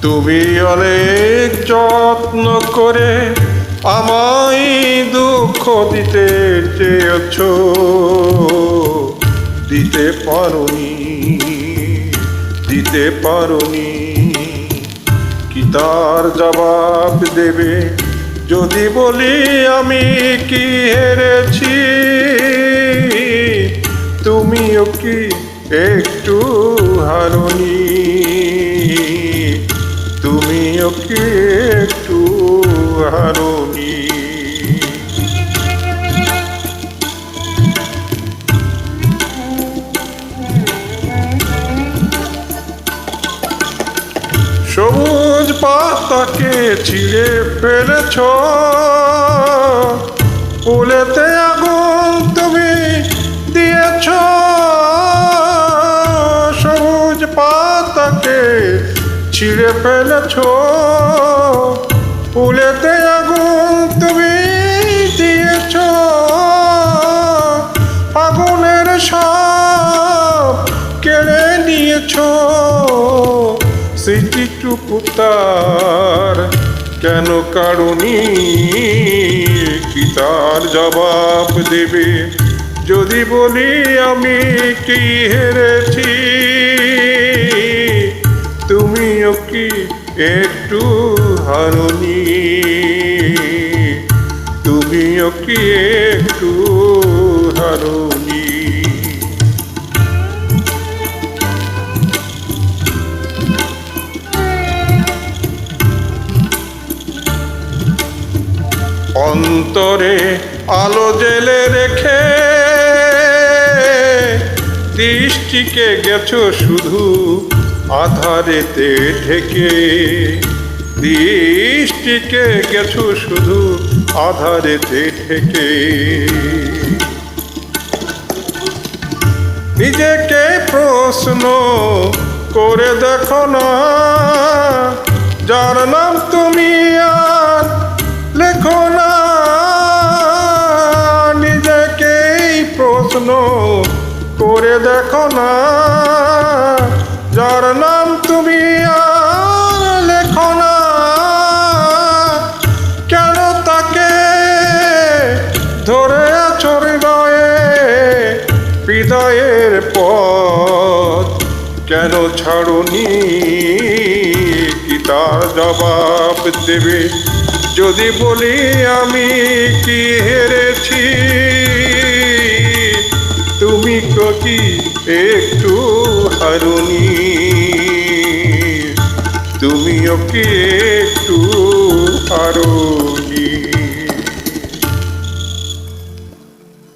তুমি অনেক যত্ন করে আমায় দুঃখ দিতে চেয়েছ, দিতে পারোনি। কি তার জবাব দেবে যদি বলি আমি কি হেরেছি? তুমিও কি একটু হারোনি? তুমিও কি একটু হারোনি? সবুজ পাতাকে ছিঁড়ে ফেলেছ, ফুলেতে আগুন তুমি দিয়েছ। সবুজ পাতাকে ছিঁড়ে ফেলেছ, ফুলেতে আগুন তুমি দিয়েছ। আগুনের সব কেড়ে নিয়েছ, স্মৃতিটুকু তার কেন কারণী? কি তার জবাব দেবে যদি বলি আমি কি হেরেছি? তুমিও কি একটু হারোনি? তুমিও কি একটু হারোনি? অন্তরে আলো জেলে রেখে দৃষ্টিকে গেছো শুধু আধারেতে ঢেকে। দৃষ্টিকে গেছো শুধু আধারেতে ঢেকে। নিজেকে প্রশ্ন করে দেখো না, যার নাম তুমি আর লেখো না। নিজেকেই প্রশ্ন করে দেখো না, যার নাম তুমি আর লেখো না। কেন তাকে ধরে আছো হৃদয়ে? হৃদয়ের পথ কেন ছাড়োনি? কি তার জবাব দেবে যদি বলি আমি কি হেরেছি? তুমি কি একটু হারোনি? তুমিও কি একটু হারোনি?